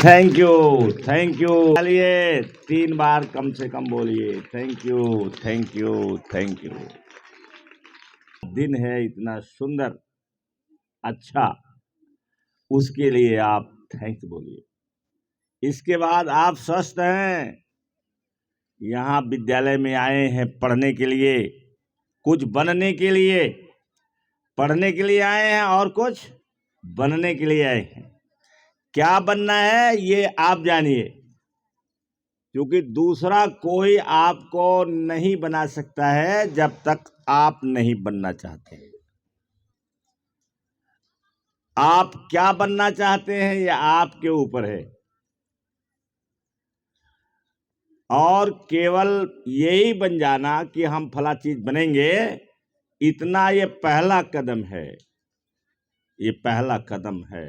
Thank you, thank you. चलिए 3 बार कम से कम बोलिए thank you, thank you, thank you. दिन है इतना सुंदर, अच्छा, उसके लिए आप थैंक्स बोलिए। इसके बाद आप स्वस्थ हैं, यहाँ विद्यालय में आए हैं पढ़ने के लिए, कुछ बनने के लिए, पढ़ने के लिए आए हैं और कुछ बनने के लिए आए हैं। क्या बनना है ये आप जानिए, क्योंकि दूसरा कोई आपको नहीं बना सकता है जब तक आप नहीं बनना चाहते। आप क्या बनना चाहते हैं ये आपके ऊपर है, और केवल यही बन जाना कि हम फला चीज बनेंगे, इतना ये पहला कदम है, ये पहला कदम है।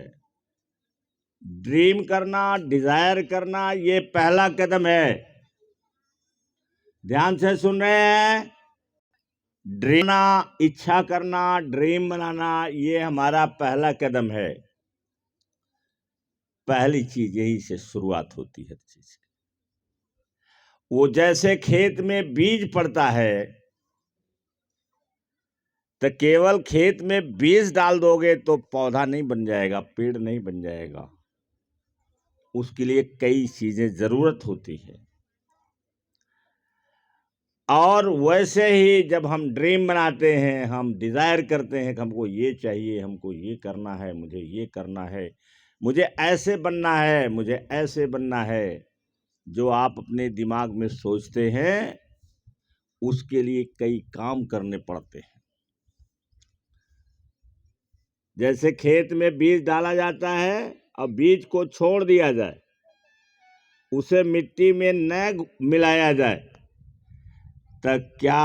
ड्रीम करना, डिजायर करना, ये पहला कदम है। ध्यान से सुन रहे हैं? ड्रीम, इच्छा करना, ड्रीम बनाना, ये हमारा पहला कदम है। पहली चीज यही से शुरुआत होती है चीज की। वो जैसे खेत में बीज पड़ता है, तो केवल खेत में बीज डाल दोगे तो पौधा नहीं बन जाएगा, पेड़ नहीं बन जाएगा। उसके लिए कई चीजें जरूरत होती है। और वैसे ही जब हम ड्रीम बनाते हैं, हम डिजायर करते हैं कि हमको ये चाहिए, हमको ये करना है, मुझे ये करना है, मुझे ऐसे बनना है, मुझे ऐसे बनना है, जो आप अपने दिमाग में सोचते हैं उसके लिए कई काम करने पड़ते हैं। जैसे खेत में बीज डाला जाता है और बीज को छोड़ दिया जाए, उसे मिट्टी में न मिलाया जाए, तो क्या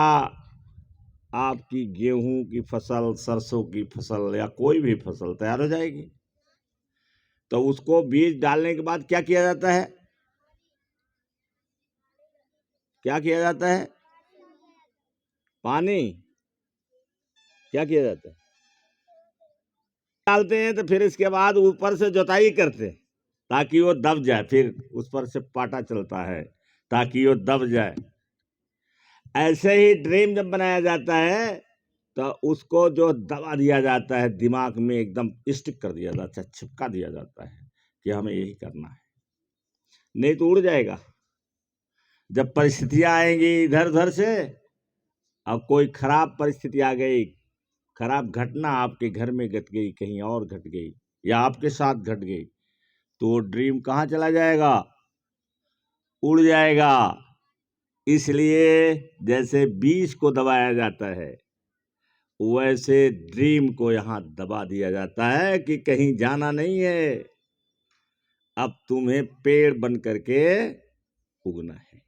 आपकी गेहूं की फसल, सरसों की फसल या कोई भी फसल तैयार हो जाएगी? तो उसको बीज डालने के बाद क्या किया जाता है? क्या किया जाता है? पानी। क्या किया जाता है? डालते हैं, तो फिर इसके बाद ऊपर से जुताई करते हैं ताकि वो दब जाए, फिर उस पर से पाटा चलता है ताकि वो दब जाए। ऐसे ही ड्रीम जब बनाया जाता है तो उसको जो दबा दिया जाता है, दिमाग में एकदम स्टिक कर दिया जाता है, चिपका दिया जाता है कि हमें यही करना है, नहीं तो उड़ जाएगा। जब परिस्थितियां आएंगी इधर उधर से, अब कोई खराब परिस्थिति आ गई, खराब घटना आपके घर में घट गई, कहीं और घट गई, या आपके साथ घट गई, तो ड्रीम कहाँ चला जाएगा? उड़ जाएगा। इसलिए जैसे बीज को दबाया जाता है, वैसे ड्रीम को यहां दबा दिया जाता है कि कहीं जाना नहीं है, अब तुम्हें पेड़ बन करके उगना है।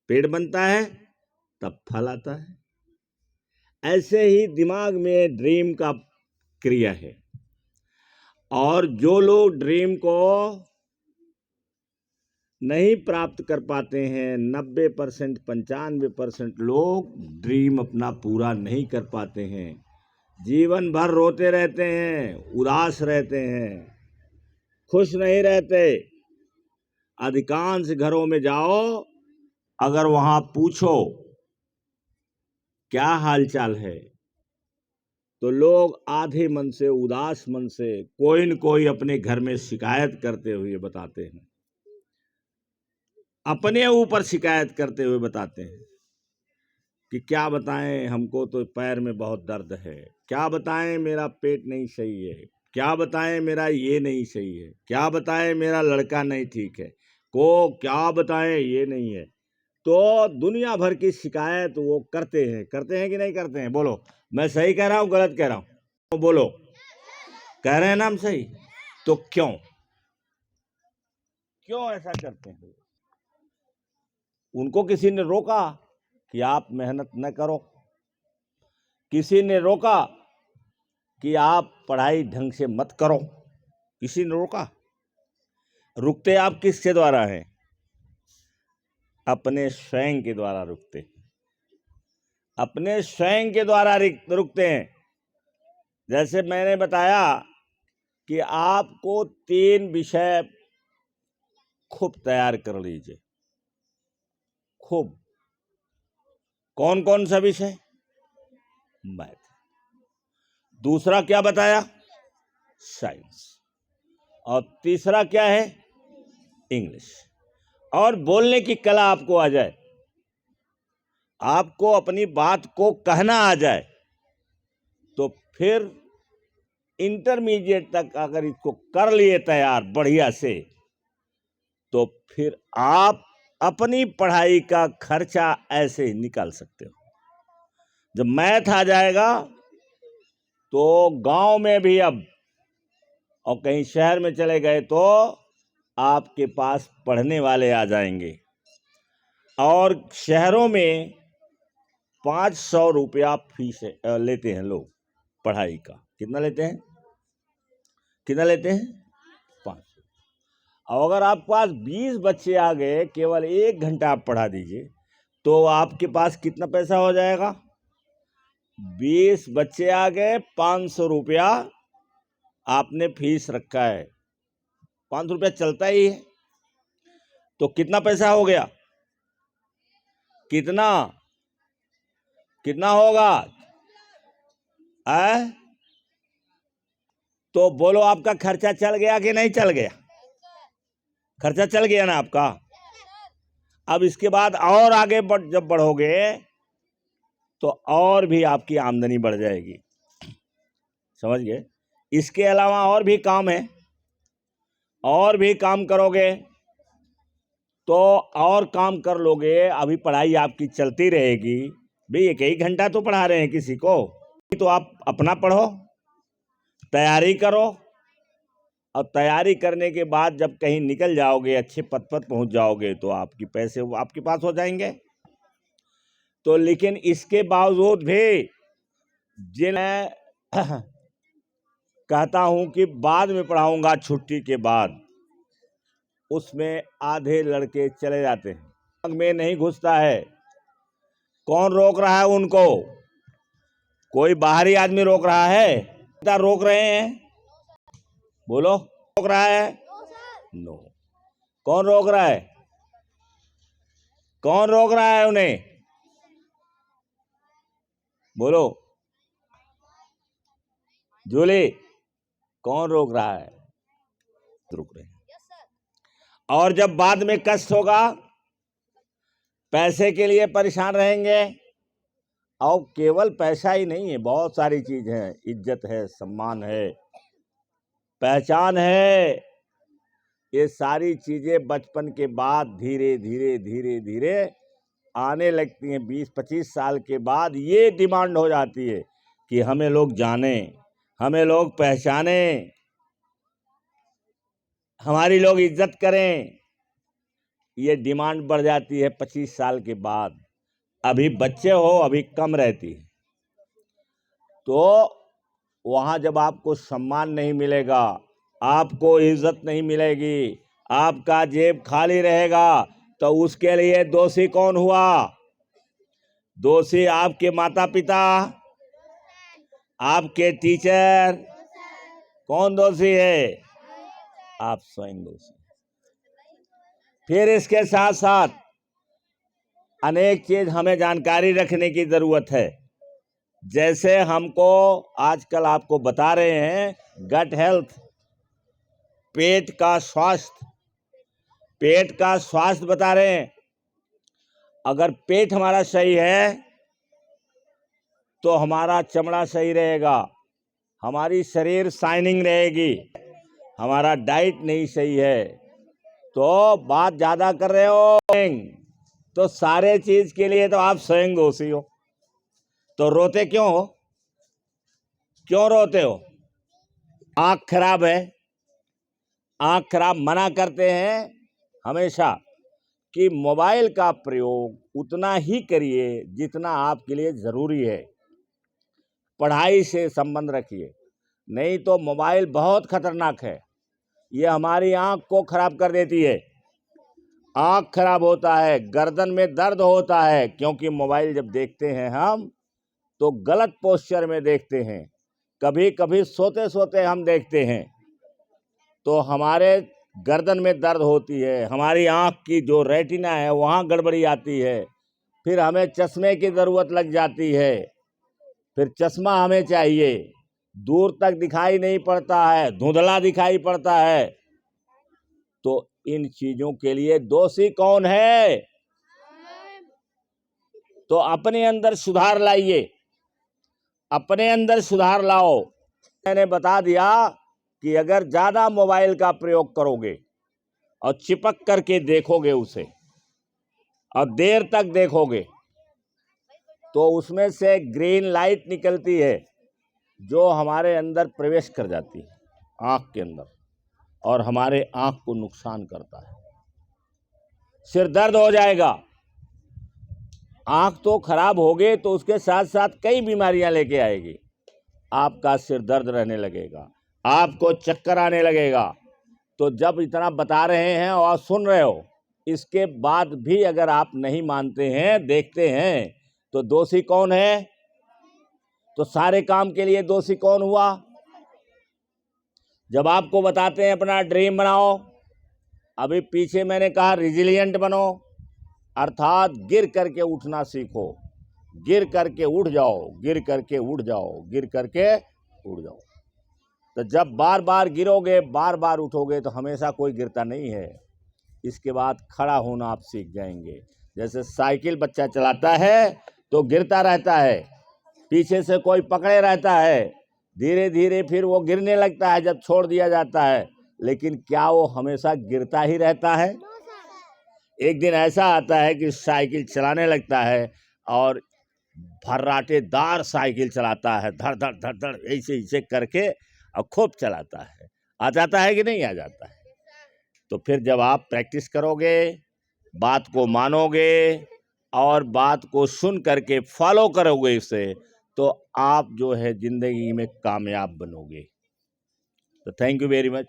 पेड़ बनता है तब फल आता है। ऐसे ही दिमाग में ड्रीम का क्रिया है। और जो लोग ड्रीम को नहीं प्राप्त कर पाते हैं, 90%, 95% लोग ड्रीम अपना पूरा नहीं कर पाते हैं, जीवन भर रोते रहते हैं, उदास रहते हैं, खुश नहीं रहते। अधिकांश घरों में जाओ, अगर वहां पूछो क्या हालचाल है, तो लोग आधे मन से, उदास मन से, कोई न कोई अपने घर में शिकायत करते हुए बताते हैं, अपने ऊपर शिकायत करते हुए बताते हैं कि क्या बताएं, हमको तो पैर में बहुत दर्द है, क्या बताएं मेरा पेट नहीं सही है, क्या बताएं मेरा ये नहीं सही है, क्या बताएं मेरा लड़का नहीं ठीक है, को क्या बताएं ये नहीं है। तो दुनिया भर की शिकायत वो करते हैं कि नहीं करते हैं? बोलो, मैं सही कह रहा हूं गलत कह रहा हूं? तो बोलो, कह रहे हैं ना हम सही? तो क्यों क्यों ऐसा करते हैं? उनको किसी ने रोका कि आप मेहनत न करो? किसी ने रोका कि आप पढ़ाई ढंग से मत करो? किसी ने रोका? रुकते आप किसके द्वारा हैं? अपने स्वयं के द्वारा रुकते, अपने स्वयं के द्वारा रुकते हैं। जैसे मैंने बताया कि आपको 3 विषय खूब तैयार कर लीजिए, खूब। कौन कौन सा विषय? मैथ। दूसरा क्या बताया? साइंस। और तीसरा क्या है? इंग्लिश। और बोलने की कला आपको आ जाए, आपको अपनी बात को कहना आ जाए, तो फिर इंटरमीडिएट तक अगर इसको कर लिए तैयार बढ़िया से, तो फिर आप अपनी पढ़ाई का खर्चा ऐसे निकाल सकते हो। जब मैथ आ जाएगा तो गांव में भी अब, और कहीं शहर में चले गए तो आपके पास पढ़ने वाले आ जाएंगे। और शहरों में 500 रुपया फीस लेते हैं लोग पढ़ाई का। कितना लेते हैं? कितना लेते हैं? 500। और अगर आपके पास 20 बच्चे आ गए, केवल 1 घंटा आप पढ़ा दीजिए, तो आपके पास कितना पैसा हो जाएगा? 20 बच्चे आ गए, 500 रुपया आपने फीस रखा है। 500 रुपया चलता ही है, तो कितना पैसा हो गया? कितना कितना होगा? तो बोलो, आपका खर्चा चल गया कि नहीं चल गया? खर्चा चल गया ना आपका। अब इसके बाद और आगे जब बढ़ोगे तो और भी आपकी आमदनी बढ़ जाएगी। समझ गए? इसके अलावा और भी काम है, और भी काम करोगे तो और काम कर लोगे। अभी पढ़ाई आपकी चलती रहेगी भाई, 1 घंटा तो पढ़ा रहे हैं किसी को, तो आप अपना पढ़ो, तैयारी करो, और तैयारी करने के बाद जब कहीं निकल जाओगे, अच्छे पद पर पहुंच जाओगे, तो आपके पैसे आपके पास हो जाएंगे। तो लेकिन इसके बावजूद भी जिन कहता हूं कि बाद में पढ़ाऊंगा छुट्टी के बाद, उसमें आधे लड़के चले जाते हैं, दिमाग में नहीं घुसता है। कौन रोक रहा है उनको? कोई बाहरी आदमी रोक रहा है? रोक रहे हैं? बोलो, रोक रहा है? नो। कौन रोक रहा है? कौन रोक रहा है उन्हें? बोलो जूली, कौन रोक रहा है? रुक रहे हैं। और जब बाद में कष्ट होगा, पैसे के लिए परेशान रहेंगे, और केवल पैसा ही नहीं है, बहुत सारी चीज है, इज्जत है, सम्मान है, पहचान है। ये सारी चीजें बचपन के बाद धीरे धीरे धीरे धीरे आने लगती हैं। 20-25 साल के बाद ये डिमांड हो जाती है कि हमें लोग जाने, हमें लोग पहचाने, हमारी लोग इज्जत करें। ये डिमांड बढ़ जाती है 25 साल के बाद। अभी बच्चे हो, अभी कम रहती है। तो वहां जब आपको सम्मान नहीं मिलेगा, आपको इज्जत नहीं मिलेगी, आपका जेब खाली रहेगा, तो उसके लिए दोषी कौन हुआ? दोषी आपके माता पिता, आपके टीचर। कौन दोषी है? आप स्वयं दोषी। फिर इसके साथ साथ अनेक चीज हमें जानकारी रखने की जरूरत है। जैसे हमको आजकल आपको बता रहे हैं गट हेल्थ, पेट का स्वास्थ्य, पेट का स्वास्थ्य बता रहे हैं। अगर पेट हमारा सही है तो हमारा चमड़ा सही रहेगा, हमारी शरीर शाइनिंग रहेगी। हमारा डाइट नहीं सही है तो बात ज्यादा कर रहे हो, तो सारे चीज के लिए तो आप स्वयं दोषी हो। तो रोते क्यों हो? क्यों रोते हो? आंख खराब है, आंख खराब। मना करते हैं हमेशा कि मोबाइल का प्रयोग उतना ही करिए जितना आपके लिए जरूरी है। पढ़ाई से संबंध रखिए, नहीं तो मोबाइल बहुत खतरनाक है। ये हमारी आंख को खराब कर देती है। आंख खराब होता है, गर्दन में दर्द होता है, क्योंकि मोबाइल जब देखते हैं हम तो गलत पोस्चर में देखते हैं। कभी कभी सोते सोते हम देखते हैं, तो हमारे गर्दन में दर्द होती है, हमारी आँख की जो रेटिना है वहाँ गड़बड़ी आती है, फिर हमें चश्मे की ज़रूरत लग जाती है, फिर चश्मा हमें चाहिए, दूर तक दिखाई नहीं पड़ता है, धुंधला दिखाई पड़ता है। तो इन चीज़ों के लिए दोषी कौन है? तो अपने अंदर सुधार लाइए, अपने अंदर सुधार लाओ। मैंने बता दिया कि अगर ज़्यादा मोबाइल का प्रयोग करोगे और चिपक करके देखोगे उसे और देर तक देखोगे तो उसमें से ग्रीन लाइट निकलती है जो हमारे अंदर प्रवेश कर जाती है, आँख के अंदर, और हमारे आँख को नुकसान करता है। सिर दर्द हो जाएगा, आँख तो खराब हो गई तो उसके साथ साथ कई बीमारियां लेके आएगी। आपका सिर दर्द रहने लगेगा, आपको चक्कर आने लगेगा। तो जब इतना बता रहे हैं और सुन रहे हो, इसके बाद भी अगर आप नहीं मानते हैं, देखते हैं, तो दोषी कौन है? तो सारे काम के लिए दोषी कौन हुआ? जब आपको बताते हैं अपना ड्रीम बनाओ, अभी पीछे मैंने कहा रिजिलियंट बनो, अर्थात गिर करके उठना सीखो, गिर करके उठ जाओ, गिर करके उठ जाओ, गिर करके उठ जाओ। तो जब बार बार गिरोगे, बार बार उठोगे तो हमेशा कोई गिरता नहीं है। इसके बाद खड़ा होना आप सीख जाएंगे। जैसे साइकिल बच्चा चलाता है तो गिरता रहता है, पीछे से कोई पकड़े रहता है, धीरे धीरे फिर वो गिरने लगता है जब छोड़ दिया जाता है। लेकिन क्या वो हमेशा गिरता ही रहता है? एक दिन ऐसा आता है कि साइकिल चलाने लगता है और भर्राटेदार साइकिल चलाता है, धड़ धड़ धड़ धड़ ऐसे ऐसे करके, और खूब चलाता है। आ जाता है कि नहीं आ जाता है? तो फिर जब आप प्रैक्टिस करोगे, बात को मानोगे और बात को सुन करके फॉलो करोगे इसे, तो आप जो है जिंदगी में कामयाब बनोगे। तो थैंक यू वेरी मच।